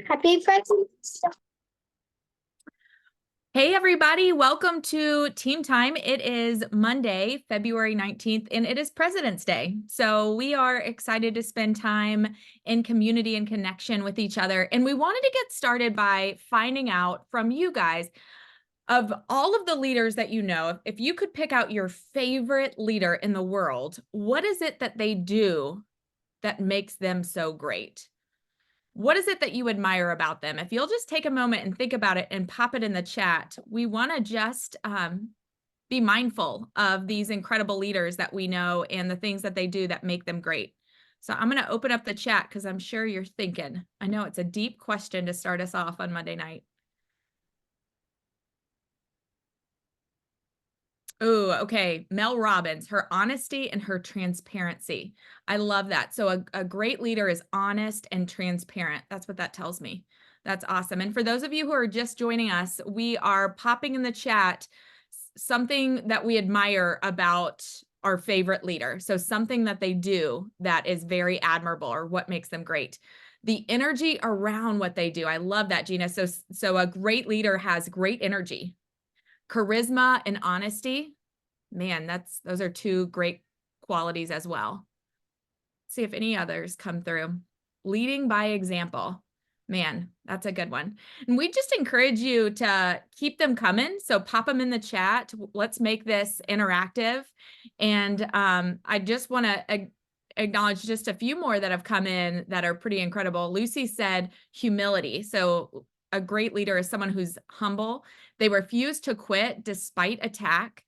Happy President's Day. Hey everybody, welcome to Team Time. It is Monday, February 19th, and it is President's Day. So we are excited to spend time in community and connection with each other. And we wanted to get started by finding out from you guys, of all of the leaders that you know, if you could pick out your favorite leader in the world, what is it that they do that makes them so great? What is it that you admire about them? If you'll just take a moment and think about it and pop it in the chat, we want to just be mindful of these incredible leaders that we know and the things that they do that make them great. So I'm going to open up the chat because I'm sure you're thinking. I know it's a deep question to start us off on Monday night. Oh, okay. Mel Robbins, her honesty and her transparency. I love that. So a great leader is honest and transparent. That's what that tells me. That's awesome. And for those of you who are just joining us, we are popping in the chat something that we admire about our favorite leader. So something that they do that is very admirable or what makes them great. The energy around what they do. I love that, Gina. So a great leader has great energy. Charisma and honesty, man, those are two great qualities as well. Let's see if any others come through. Leading by example, man, that's a good one. And we just encourage you to keep them coming. So pop them in the chat. Let's make this interactive. And I just want to acknowledge just a few more that have come in that are pretty incredible. Lucy said humility. So a great leader is someone who's humble. They refuse to quit despite attack.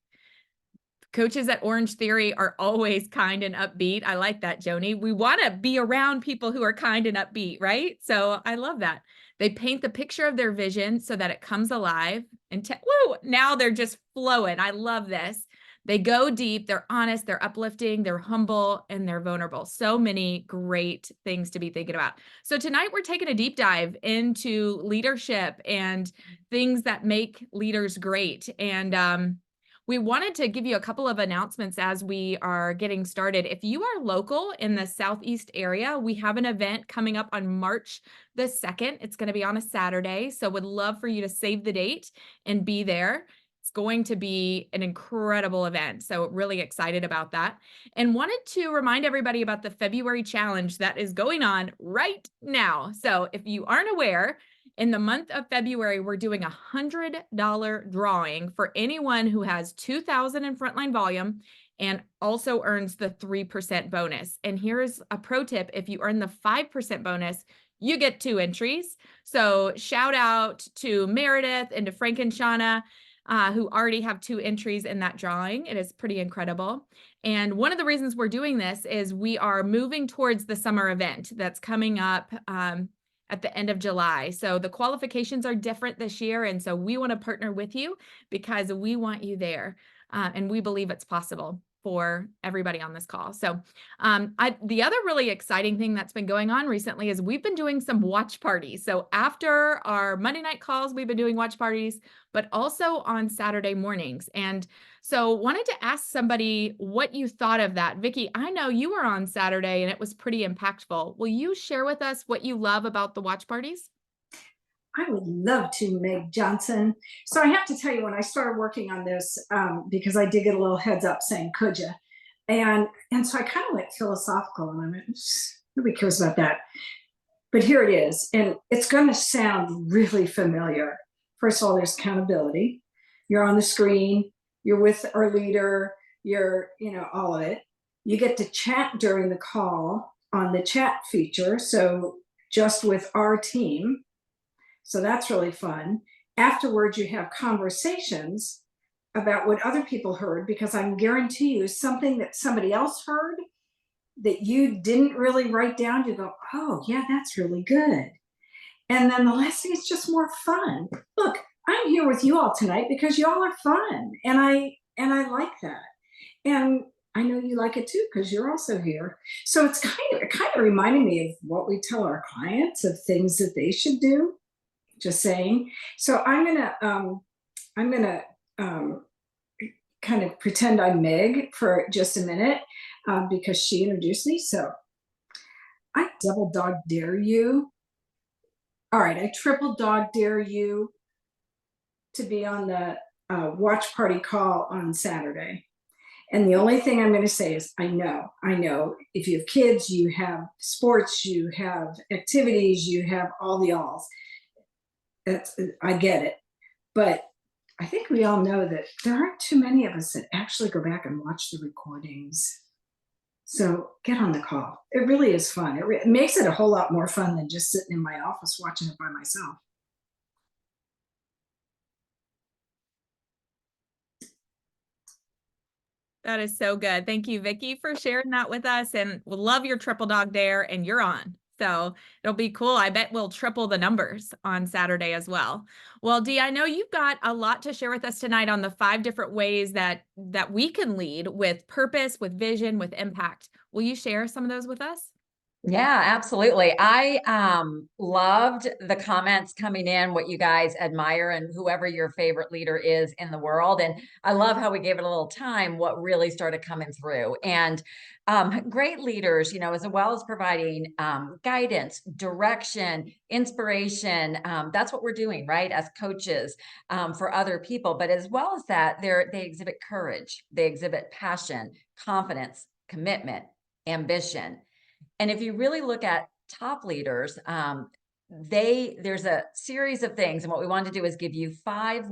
Coaches at Orange Theory are always kind and upbeat. I like that, Joni. We want to be around people who are kind and upbeat, right? So I love that. They paint the picture of their vision so that it comes alive. And woo, now they're just flowing. I love this. They go deep, they're honest, they're uplifting, they're humble, and they're vulnerable. So many great things to be thinking about. So tonight we're taking a deep dive into leadership and things that make leaders great. And we wanted to give you a couple of announcements as we are getting started. If you are local in the Southeast area, we have an event coming up on March the 2nd. It's going to be on a Saturday, so would love for you to save the date and be there. It's going to be an incredible event, so really excited about that. And wanted to remind everybody about the February challenge that is going on right now. So if you aren't aware, in the month of February, we're doing a $100 drawing for anyone who has 2,000 in frontline volume and also earns the 3% bonus. And here's a pro tip. If you earn the 5% bonus, you get 2 entries. So shout out to Meredith and to Frank and Shauna, who already have 2 entries in that drawing. It is pretty incredible. And one of the reasons we're doing this is we are moving towards the summer event that's coming up at the end of July. So the qualifications are different this year. And so we want to partner with you because we want you there. And we believe it's possible for everybody on this call. So the other really exciting thing that's been going on recently is we've been doing some watch parties. So after our Monday night calls, we've been doing watch parties, but also on Saturday mornings. And so wanted to ask somebody what you thought of that. Vicki, I know you were on Saturday and it was pretty impactful. Will you share with us what you love about the watch parties? I would love to, Meg Johnson. So I have to tell you, when I started working on this, because I did get a little heads up saying, could you? And so I kind of went philosophical and I went, nobody cares about that. But here it is. And it's going to sound really familiar. First of all, there's accountability. You're on the screen, you're with our leader, all of it. You get to chat during the call on the chat feature. So just with our team. So that's really fun. Afterwards, you have conversations about what other people heard, because I can guarantee you something that somebody else heard that you didn't really write down, you go, oh, yeah, that's really good. And then the last thing is just more fun. Look, I'm here with you all tonight because y'all are fun. And I like that. And I know you like it too, because you're also here. So it kind of reminded me of what we tell our clients of things that they should do. Just saying. So I'm gonna kind of pretend I'm Meg for just a minute because she introduced me. So I double dog dare you All right, I triple dog dare you to be on the watch party call on Saturday. And the only thing I'm going to say is, I know, if you have kids, you have sports, you have activities, you have all the alls. I get it. But I think we all know that there aren't too many of us that actually go back and watch the recordings. So get on the call. It really is fun. It makes it a whole lot more fun than just sitting in my office watching it by myself. That is so good. Thank you, Vicki, for sharing that with us, and we'll love your triple dog dare, and you're on. So it'll be cool. I bet we'll triple the numbers on Saturday as well. Well, Dee, I know you've got a lot to share with us tonight on the 5 different ways that we can lead with purpose, with vision, with impact. Will you share some of those with us? Yeah, absolutely. I loved the comments coming in, what you guys admire and whoever your favorite leader is in the world. And I love how we gave it a little time, what really started coming through. And great leaders, as well as providing guidance, direction, inspiration. That's what we're doing, right? As coaches for other people. But as well as that, they exhibit courage, they exhibit passion, confidence, commitment, ambition. And if you really look at top leaders, there's a series of things. And what we wanted to do is give you 5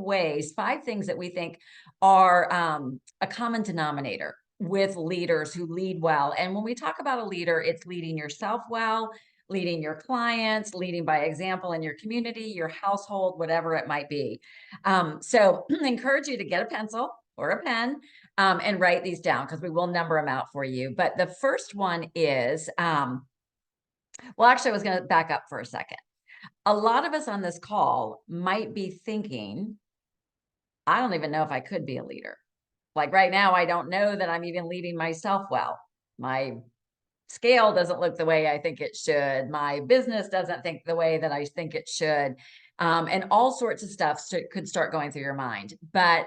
things that we think are a common denominator with leaders who lead well. And when we talk about a leader, it's leading yourself well, leading your clients, leading by example in your community, your household, whatever it might be. So I encourage you to get a pencil or a pen and write these down, because we will number them out for you. But the first one is, well, actually, I was going to back up for a second. A lot of us on this call might be thinking, I don't even know if I could be a leader. Like right now, I don't know that I'm even leading myself well. My scale doesn't look the way I think it should. My business doesn't think the way that I think it should. And all sorts of stuff could start going through your mind. But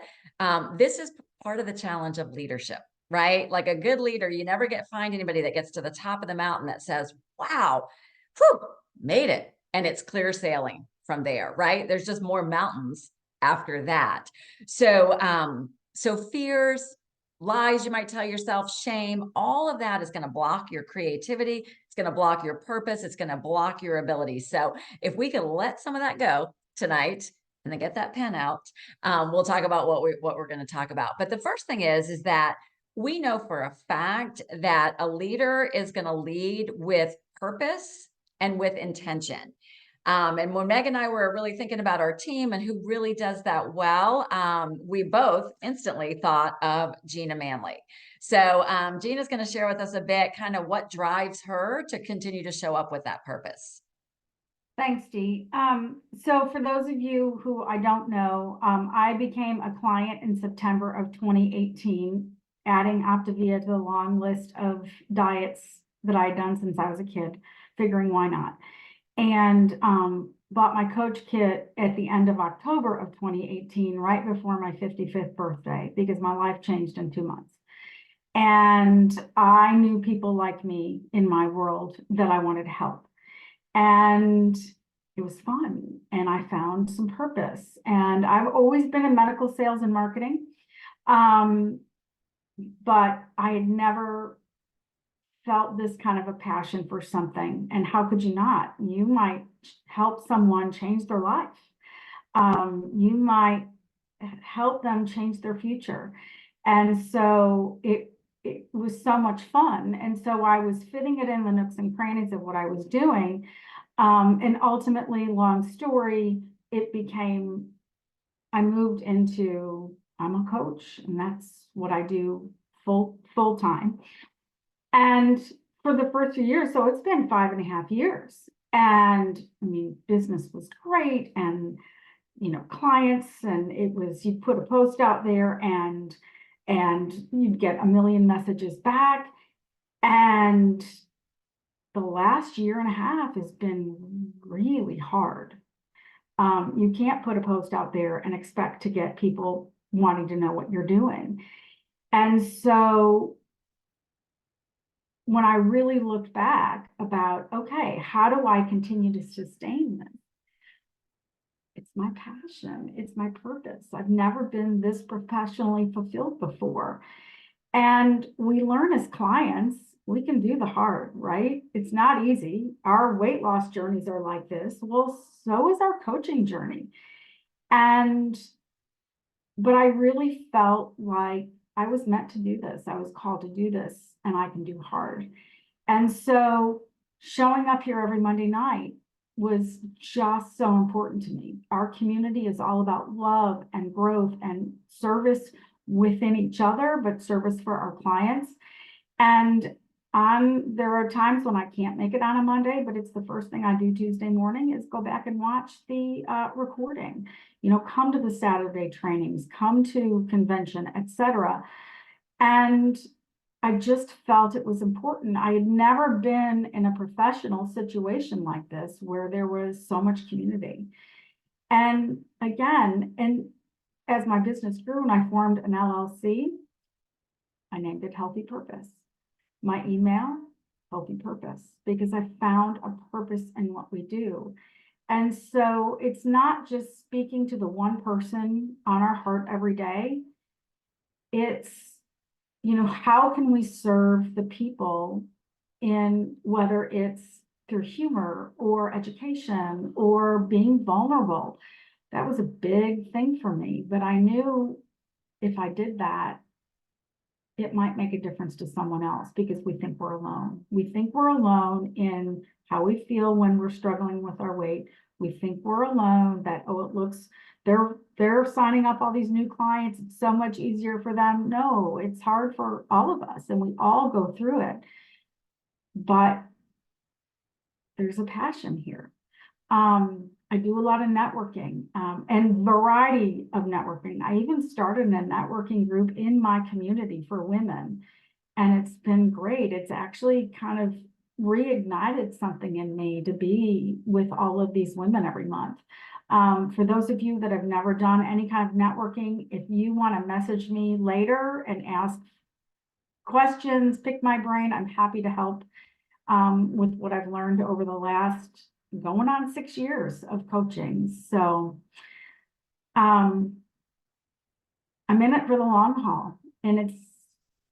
this is part of the challenge of leadership, right? Like a good leader, you never find anybody that gets to the top of the mountain that says, wow, whew, made it. And it's clear sailing from there, right? There's just more mountains after that. So, so fears, lies you might tell yourself, shame, all of that is going to block your creativity. It's going to block your purpose. It's going to block your ability. So if we can let some of that go tonight and then get that pen out, we'll talk about what we're going to talk about. But the first thing is that we know for a fact that a leader is going to lead with purpose and with intention. And when Meg and I were really thinking about our team and who really does that well, we both instantly thought of Gina Manley. So Gina's going to share with us a bit kind of what drives her to continue to show up with that purpose. Thanks, Dee. So for those of you who I don't know, I became a client in September of 2018, adding Optavia to the long list of diets that I had done since I was a kid, figuring why not. And bought my coach kit at the end of October of 2018, right before my 55th birthday, because my life changed in 2 months. And I knew people like me in my world that I wanted to help. And it was fun. And I found some purpose. And I've always been in medical sales and marketing. But I had never felt this kind of a passion for something. And how could you not? You might help someone change their life. You might help them change their future. And so it was so much fun. And so I was fitting it in the nooks and crannies of what I was doing. And ultimately, long story, it became, I moved into, I'm a coach, and that's what I do full time. And for the first few years, so it's been 5.5 years. And I mean, business was great, and clients, and it was, you put a post out there and you'd get 1 million messages back. And the last 1.5 years has been really hard. You can't put a post out there and expect to get people wanting to know what you're doing. And so when I really looked back about, okay, how do I continue to sustain this? my passion. It's my purpose. I've never been this professionally fulfilled before. And we learn as clients, we can do the hard, right? It's not easy. Our weight loss journeys are like this. Well, so is our coaching journey. But I really felt like I was meant to do this. I was called to do this, and I can do hard. And so showing up here every Monday night was just so important to me. Our community is all about love and growth and service within each other, but service for our clients. And there are times when I can't make it on a Monday, but it's the first thing I do Tuesday morning is go back and watch the recording. Come to the Saturday trainings, come to convention, etc. And I just felt it was important. I had never been in a professional situation like this where there was so much community. And again, as my business grew and I formed an LLC, I named it Healthy Purpose. My email, Healthy Purpose, because I found a purpose in what we do. And so it's not just speaking to the one person on our heart every day. It's, how can we serve the people in whether it's through humor or education or being vulnerable. That was a big thing for me, but I knew if I did that, it might make a difference to someone else because we think we're alone. We think we're alone in how we feel when we're struggling with our weight. We think we're alone, that, it looks, they're signing up all these new clients. It's so much easier for them. No, it's hard for all of us and we all go through it. But there's a passion here. I do a lot of networking and variety of networking. I even started a networking group in my community for women, and it's been great. It's actually kind of reignited something in me to be with all of these women every month. For those of you that have never done any kind of networking, if you want to message me later and ask questions, pick my brain, I'm happy to help with what I've learned over the last going on 6 years of coaching. So I'm in it for the long haul, and it's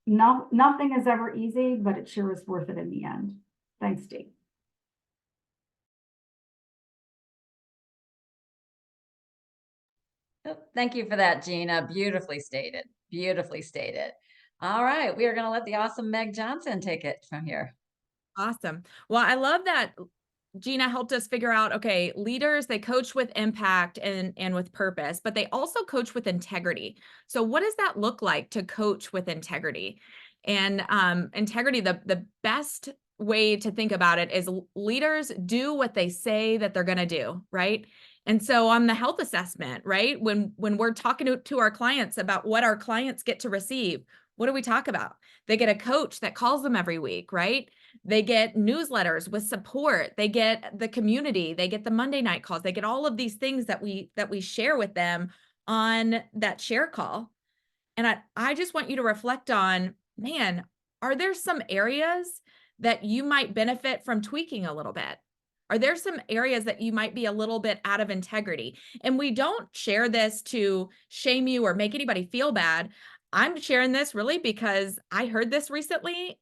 nothing is ever easy, but it sure is worth it in the end. Thanks, Dee. Oh, thank you for that, Gina. Beautifully stated. Beautifully stated. All right, we are going to let the awesome Meg Johnson take it from here. Awesome. Well, I love that Gina helped us figure out, okay, leaders, they coach with impact and with purpose, but they also coach with integrity. So what does that look like to coach with integrity? And integrity, the best way to think about it is leaders do what they say that they're going to do, right? And so on the health assessment, right, when we're talking to our clients about what our clients get to receive, what do we talk about? They get a coach that calls them every week, right? They get newsletters with support. They get the community. They get the Monday night calls. They get all of these things that we share with them on that share call. And I just want you to reflect on, man, are there some areas that you might benefit from tweaking a little bit? Are there some areas that you might be a little bit out of integrity? And we don't share this to shame you or make anybody feel bad. I'm sharing this really because I heard this recently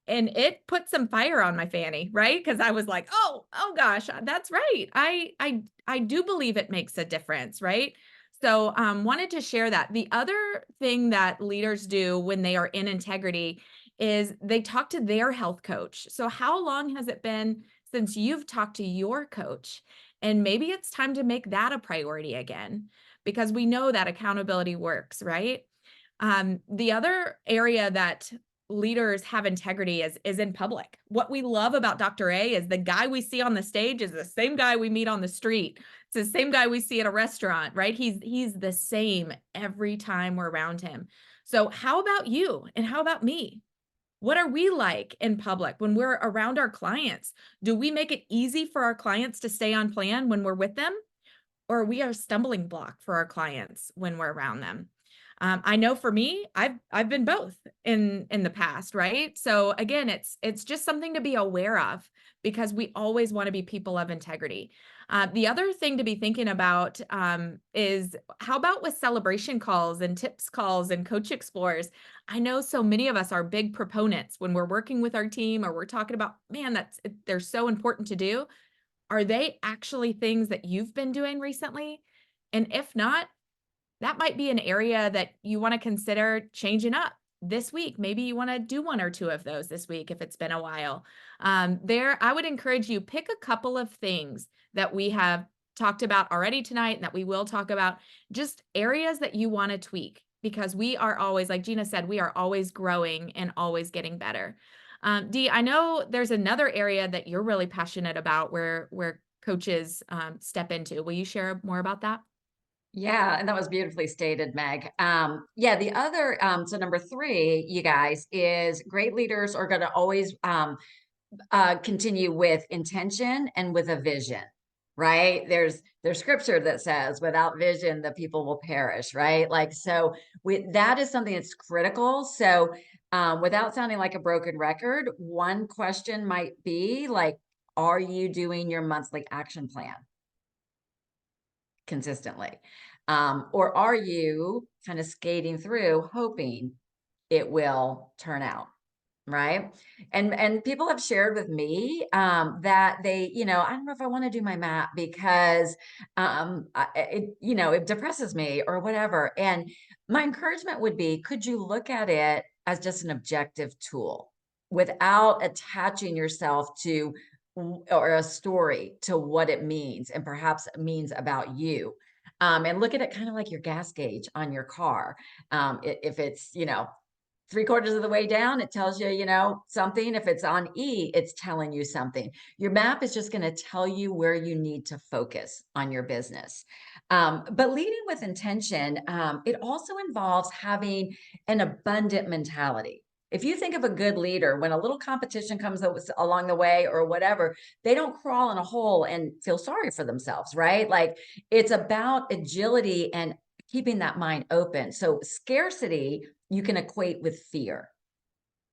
and it put some fire on my fanny, right? Because I was like, oh gosh, that's right. I do believe it makes a difference, right? So wanted to share that. The other thing that leaders do when they are in integrity is they talk to their health coach. So how long has it been since you've talked to your coach? And maybe it's time to make that a priority again, because we know that accountability works, right? The other area that leaders have integrity is in public. What we love about Dr. A is the guy we see on the stage is the same guy we meet on the street. It's the same guy we see at a restaurant, right? He's the same every time we're around him. So how about you? And how about me? What are we like in public when we're around our clients? Do we make it easy for our clients to stay on plan when we're with them? Or are we a stumbling block for our clients when we're around them? I know for me, I've been both in the past, right? So again, it's just something to be aware of, because we always want to be people of integrity. The other thing to be thinking about is, how about with celebration calls and tips calls and coach explorers? I know so many of us are big proponents when we're working with our team, or we're talking about, man, they're so important to do. Are they actually things that you've been doing recently? And if not, that might be an area that you want to consider changing up this week. Maybe you want to do one or two of those this week if it's been a while. I would encourage you, pick a couple of things that we have talked about already tonight and that we will talk about, just areas that you want to tweak, because we are always, like Gina said, we are always growing and always getting better. Dee, I know there's another area that you're really passionate about where coaches step into. Will you share more about that? Yeah, and that was beautifully stated, Meg. Yeah, the other, so number 3, you guys, is great leaders are going to always continue with intention and with a vision, right? There's scripture that says, without vision, the people will perish, right? Like, so that is something that's critical. So without sounding like a broken record, one question might be like, are you doing your monthly action plan consistently? Or are you kind of skating through hoping it will turn out? Right. And people have shared with me that they, I don't know if I want to do my map because it depresses me or whatever. And my encouragement would be, could you look at it as just an objective tool without attaching yourself to or a story to what it means and perhaps it means about you? And look at it kind of like your gas gauge on your car. If it's, 3/4 of the way down, it tells you, something. If it's on E, it's telling you something. Your map is just going to tell you where you need to focus on your business. But leading with intention, it also involves having an abundant mentality. If you think of a good leader, when a little competition comes along the way or whatever, they don't crawl in a hole and feel sorry for themselves, right? Like, it's about agility and keeping that mind open. So scarcity, you can equate with fear,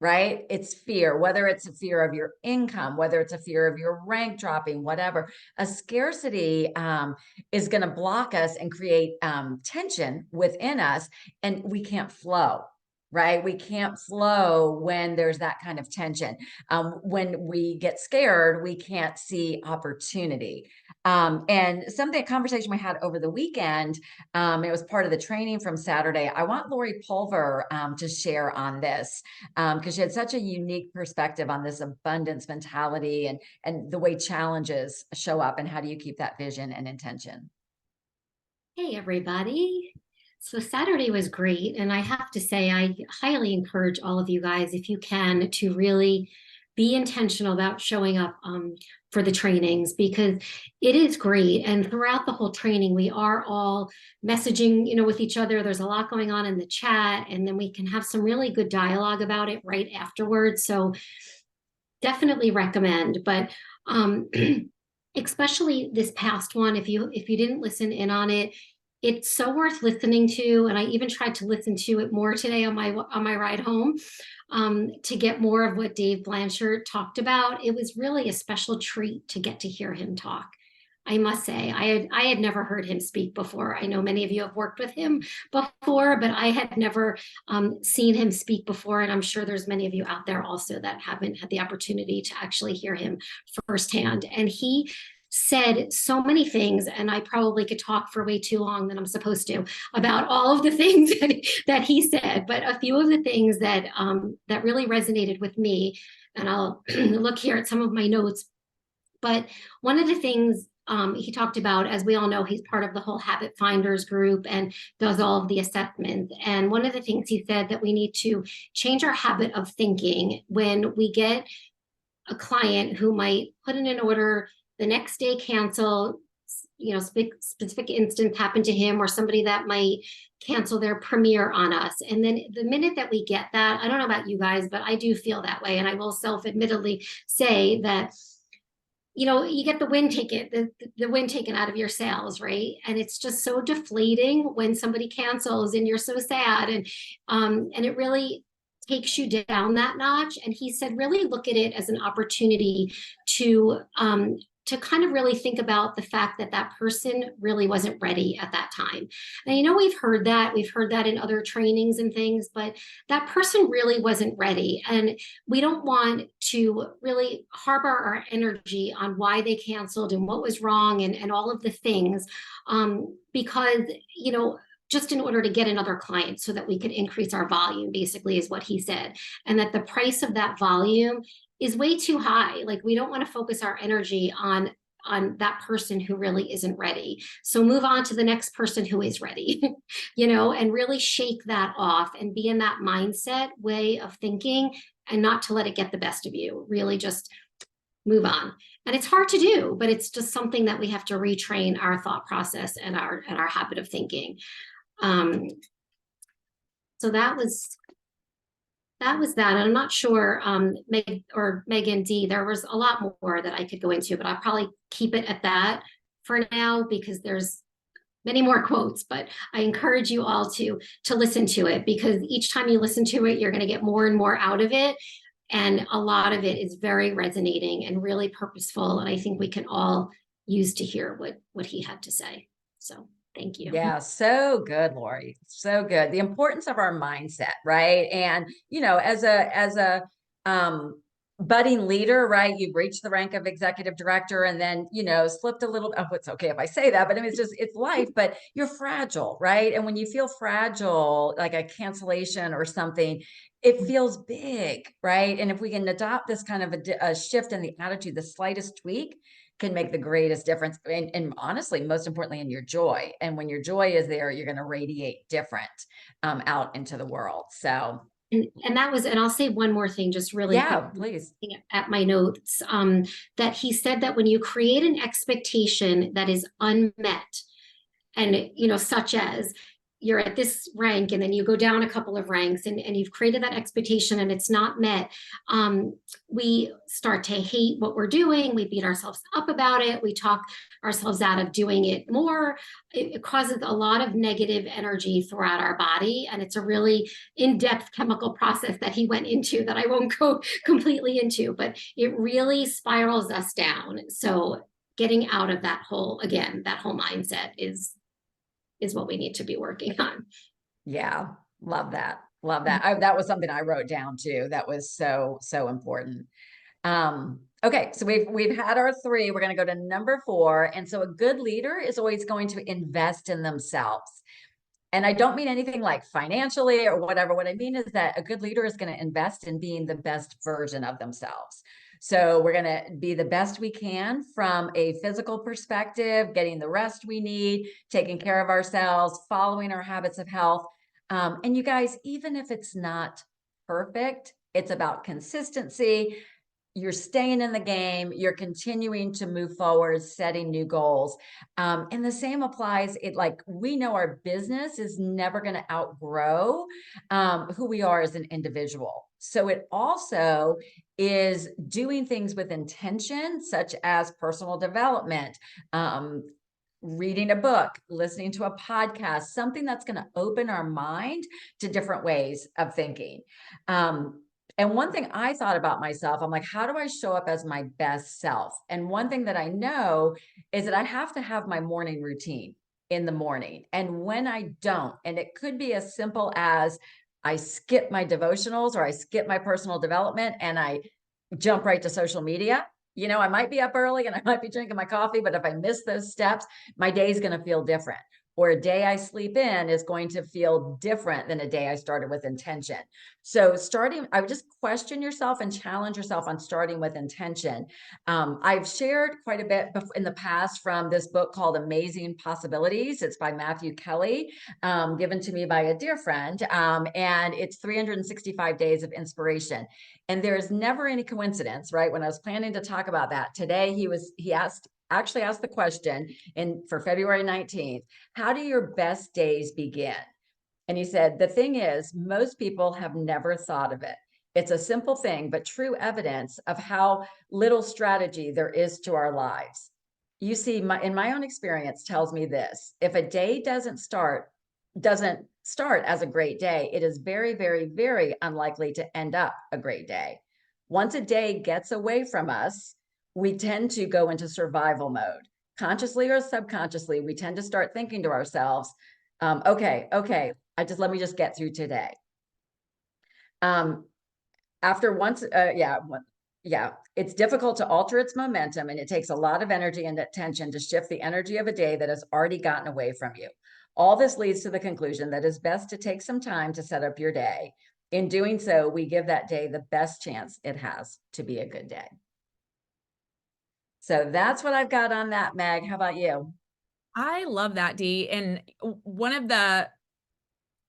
right? It's fear, whether it's a fear of your income, whether it's a fear of your rank dropping, whatever. A scarcity is going to block us and create tension within us, and we can't flow. Right? We can't flow when there's that kind of tension. When we get scared, we can't see opportunity. And a conversation we had over the weekend, it was part of the training from Saturday. I want Lori Pulver to share on this because she had such a unique perspective on this abundance mentality and the way challenges show up and how do you keep that vision and intention. Hey, everybody. So Saturday was great. And I have to say, I highly encourage all of you guys, if you can, to really be intentional about showing up for the trainings, because it is great. And throughout the whole training, we are all messaging, with each other. There's a lot going on in the chat, and then we can have some really good dialogue about it right afterwards. So definitely recommend. But especially this past one, if you didn't listen in on it, it's so worth listening to. And I even tried to listen to it more today on my ride home to get more of what Dave Blanchard talked about. It was really a special treat to get to hear him talk. I must say, I had never heard him speak before. I know many of you have worked with him before, but I had never seen him speak before. And I'm sure there's many of you out there also that haven't had the opportunity to actually hear him firsthand. And he said so many things, and I probably could talk for way too long than I'm supposed to about all of the things that he said. But a few of the things that that really resonated with me, and I'll look here at some of my notes. But one of the things he talked about, as we all know, he's part of the whole Habit Finders group and does all of the assessments. And one of the things he said that we need to change our habit of thinking when we get a client who might put in an order, the next day cancel, specific instance happened to him, or somebody that might cancel their premiere on us. And then the minute that we get that, I don't know about you guys, but I do feel that way. And I will self-admittedly say that you get the wind taken, the wind taken out of your sails, right? And it's just so deflating when somebody cancels and you're so sad, and it really takes you down that notch. And he said, really look at it as an opportunity to kind of really think about the fact that that person really wasn't ready at that time. And we've heard that in other trainings and things, but that person really wasn't ready. And we don't want to really harbor our energy on why they canceled and what was wrong and all of the things, because, just in order to get another client so that we could increase our volume, basically, is what he said. And that the price of that volume is way too high. Like, we don't want to focus our energy on that person who really isn't ready. So move on to the next person who is ready, and really shake that off and be in that mindset way of thinking, and not to let it get the best of you. Really just move on. And it's hard to do, but it's just something that we have to retrain our thought process and our habit of thinking. So that was that. And I'm not sure, Meg or Megan D, there was a lot more that I could go into, but I'll probably keep it at that for now, because there's many more quotes. But I encourage you all to listen to it, because each time you listen to it, you're going to get more and more out of it. And a lot of it is very resonating and really purposeful. And I think we can all use to hear what he had to say. So thank you. Yeah, so good, Lori. So good. The importance of our mindset, right? And, as a budding leader, right? You've reached the rank of executive director and then, slipped a little. Oh, it's okay if I say that, but I mean, it's life, but you're fragile, right? And when you feel fragile, like a cancellation or something, it feels big, right? And if we can adopt this kind of a shift in the attitude, the slightest tweak can make the greatest difference. And honestly, most importantly, in your joy. And when your joy is there, you're going to radiate different out into the world. So. And that was, and I'll say one more thing, just really quick, please. At my notes, that he said that when you create an expectation that is unmet, and such as you're at this rank and then you go down a couple of ranks and you've created that expectation and it's not met, we start to hate what we're doing. We beat ourselves up about it. We talk ourselves out of doing it more. It causes a lot of negative energy throughout our body. And it's a really in-depth chemical process that he went into that I won't go completely into, but it really spirals us down. So getting out of that whole mindset is what we need to be working on. Yeah. Love that. Love that. That was something I wrote down too. That was so, so important. Okay. So we've had our 3, we're going to go to number 4. And so a good leader is always going to invest in themselves. And I don't mean anything like financially or whatever. What I mean is that a good leader is going to invest in being the best version of themselves. So we're going to be the best we can from a physical perspective, getting the rest we need, taking care of ourselves, following our habits of health. And you guys, even if it's not perfect, it's about consistency. You're staying in the game, you're continuing to move forward, setting new goals. And the same applies, we know our business is never going to outgrow who we are as an individual. So it also is doing things with intention, such as personal development, reading a book, listening to a podcast, something that's going to open our mind to different ways of thinking. And one thing I thought about myself, I'm like, how do I show up as my best self? And one thing that I know is that I have to have my morning routine in the morning. And when I don't, and it could be as simple as I skip my devotionals or I skip my personal development and I jump right to social media. I might be up early and I might be drinking my coffee, but if I miss those steps, my day is going to feel different. Or a day I sleep in is going to feel different than a day I started with intention. So I would just question yourself and challenge yourself on starting with intention. I've shared quite a bit in the past from this book called Amazing Possibilities. It's by Matthew Kelly, given to me by a dear friend. And it's 365 days of inspiration. And there's never any coincidence, right? When I was planning to talk about that today, he actually asked the question for February 19th, how do your best days begin? And he said, the thing is, most people have never thought of it. It's a simple thing, but true evidence of how little strategy there is to our lives. You see, in my own experience tells me this: if a day doesn't start as a great day, it is very, very, very unlikely to end up a great day. Once a day gets away from us, we tend to go into survival mode. Consciously or subconsciously, we tend to start thinking to ourselves, okay, let me just get through today. It's difficult to alter its momentum, and it takes a lot of energy and attention to shift the energy of a day that has already gotten away from you. All this leads to the conclusion that it's best to take some time to set up your day. In doing so, we give that day the best chance it has to be a good day. So that's what I've got on that, Meg. How about you? I love that, Dee. And one of the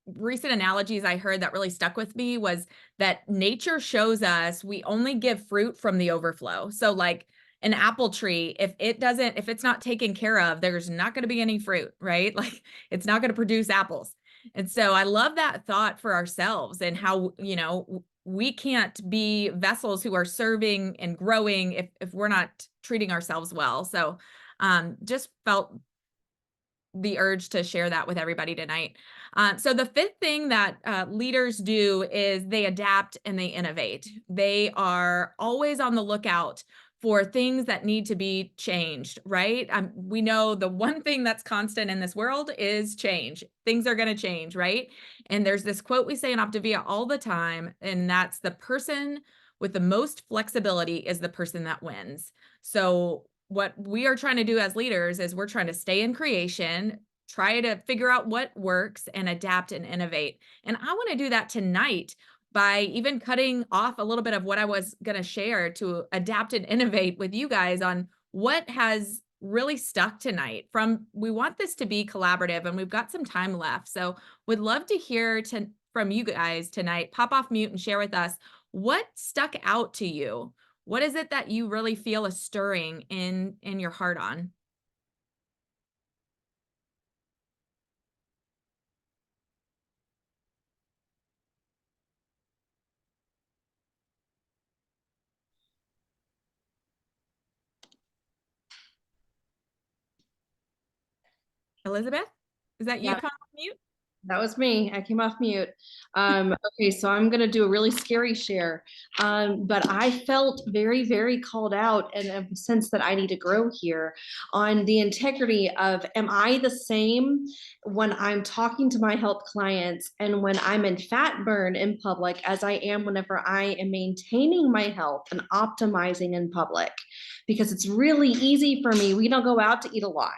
recent analogies I heard that really stuck with me was that nature shows us we only give fruit from the overflow. So like an apple tree, if it's not taken care of, there's not going to be any fruit, right? Like it's not going to produce apples. And so I love that thought for ourselves and how, we can't be vessels who are serving and growing if we're not treating ourselves well. So just felt the urge to share that with everybody tonight. So the fifth thing that leaders do is they adapt and they innovate. They are always on the lookout for things that need to be changed, right? We know the one thing that's constant in this world is change. Things are going to change, right? And there's this quote we say in Optavia all the time, and that's the person with the most flexibility is the person that wins. So what we are trying to do as leaders is we're trying to stay in creation, try to figure out what works and adapt and innovate. And I want to do that tonight by even cutting off a little bit of what I was going to share to adapt and innovate with you guys on what has really stuck tonight. We want this to be collaborative and we've got some time left. So would love to hear from you guys tonight. Pop off mute and share with us what stuck out to you. What is it that you really feel a stirring in your heart on? Elizabeth, is that you? Yeah. Come off mute? That was me. I came off mute. Okay, so I'm going to do a really scary share. But I felt very, very called out and a sense that I need to grow here on the integrity of, am I the same when I'm talking to my health clients and when I'm in fat burn in public as I am whenever I am maintaining my health and optimizing in public? Because it's really easy for me. We don't go out to eat a lot.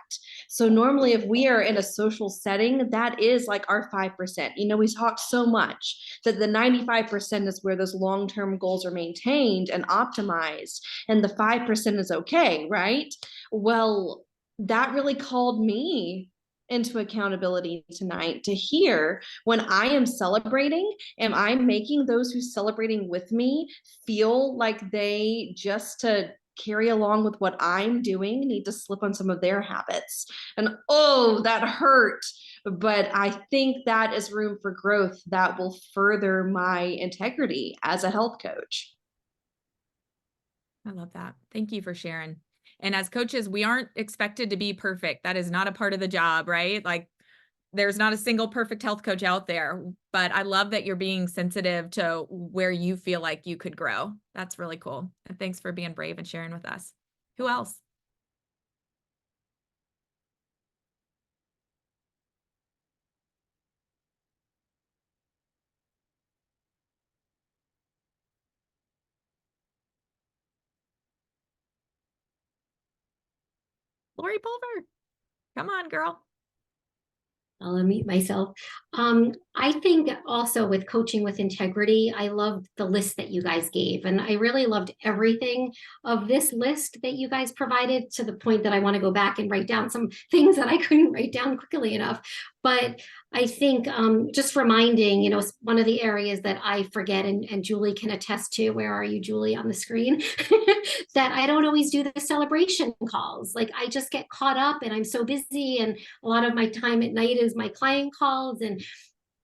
So normally if we are in a social setting, that is like our 5%. We talked so much that the 95% is where those long-term goals are maintained and optimized, and the 5% is okay, right? Well, that really called me into accountability tonight to hear when I am celebrating, am I making those who's celebrating with me feel like they just to carry along with what I'm doing need to slip on some of their habits? And oh, that hurt. But I think that is room for growth that will further my integrity as a health coach. I love that. Thank you for sharing. And as coaches, we aren't expected to be perfect. That is not a part of the job, right? Like there's not a single perfect health coach out there, but I love that you're being sensitive to where you feel like you could grow. That's really cool. And thanks for being brave and sharing with us. Who else? Lori Pulver, come on, girl. I'll unmute myself. I think also with coaching with integrity, I loved the list that you guys gave, and I really loved everything of this list that you guys provided, to the point that I want to go back and write down some things that I couldn't write down quickly enough. But I think just reminding, one of the areas that I forget, and Julie can attest to, where are you, Julie, on the screen, that I don't always do the celebration calls. Like I just get caught up and I'm so busy, and a lot of my time at night is my client calls. And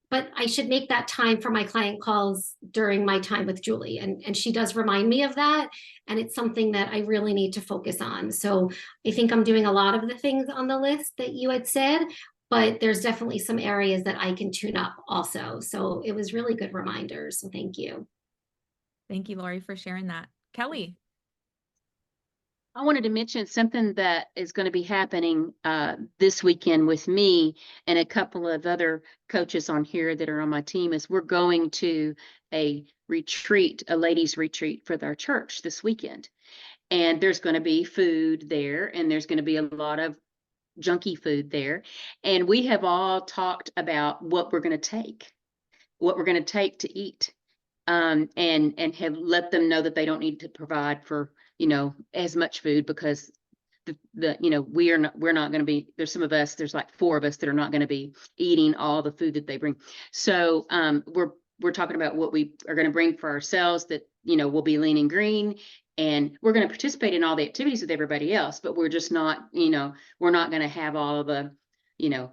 but I should make that time for my client calls during my time with Julie. And she does remind me of that. And it's something that I really need to focus on. So I think I'm doing a lot of the things on the list that you had said, but there's definitely some areas that I can tune up also. So it was really good reminders. So thank you. Thank you, Lori, for sharing that. Kelly. I wanted to mention something that is going to be happening this weekend with me and a couple of other coaches on here that are on my team. Is we're going to a retreat, a ladies' retreat for our church this weekend. And there's going to be food there, and there's going to be a lot of junky food there. And we have all talked about what we're going to take to eat, and have let them know that they don't need to provide for, as much food, because we're not going to be, there's some of us, there's like 4 of us that are not going to be eating all the food that they bring. So we're talking about what we are going to bring for ourselves that, we'll be lean and green, and we're going to participate in all the activities with everybody else, but we're just not, we're not going to have all of the,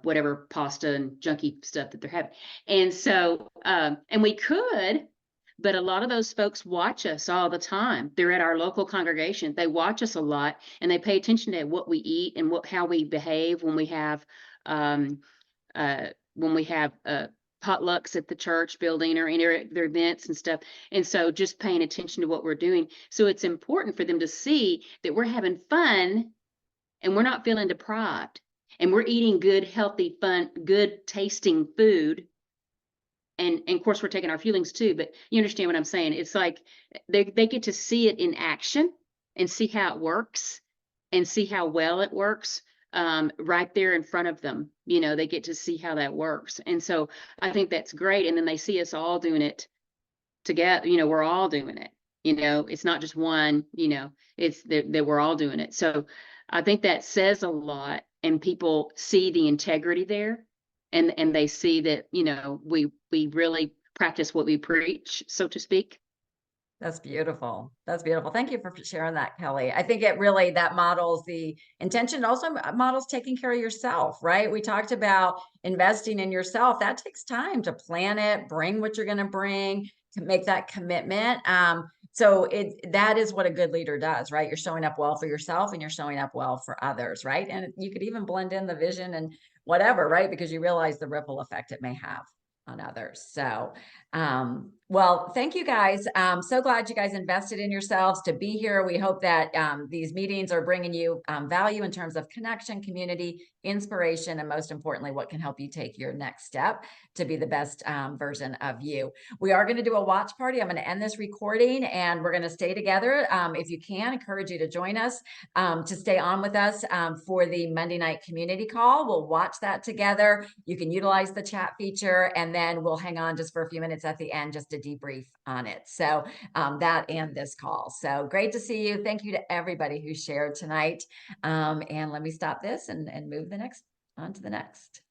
whatever pasta and junky stuff that they're having. And so, and we could, but a lot of those folks watch us all the time. They're at our local congregation. They watch us a lot, and they pay attention to what we eat and how we behave when we have potlucks at the church building or any of their events and stuff. And so just paying attention to what we're doing. So it's important for them to see that we're having fun and we're not feeling deprived, and we're eating good, healthy, fun, good tasting food. And of course, we're taking our feelings too, but you understand what I'm saying? It's like they get to see it in action and see how it works and see how well it works right there in front of them. They get to see how that works. And so I think that's great. And then they see us all doing it together. We're all doing it. It's not just one, it's that we're all doing it. So I think that says a lot, and people see the integrity there. And they see that, we really practice what we preach, so to speak. That's beautiful. That's beautiful. Thank you for sharing that, Kelly. I think that models the intention, also models taking care of yourself, right? We talked about investing in yourself. That takes time to plan it, bring what you're going to bring, to make that commitment. So that is what a good leader does, right? You're showing up well for yourself, and you're showing up well for others, right? And you could even blend in the vision and whatever, right? Because you realize the ripple effect it may have on others. So, well, thank you guys. So glad you guys invested in yourselves to be here. We hope that these meetings are bringing you value in terms of connection, community, inspiration, and most importantly, what can help you take your next step to be the best version of you. We are going to do a watch party. I'm going to end this recording, and we're going to stay together. If you can, encourage you to join us, to stay on with us for the Monday night community call. We'll watch that together. You can utilize the chat feature, and then we'll hang on just for a few minutes at the end just to debrief on it. So that and this call. So great to see you. Thank you to everybody who shared tonight. And let me stop this and move on to the next.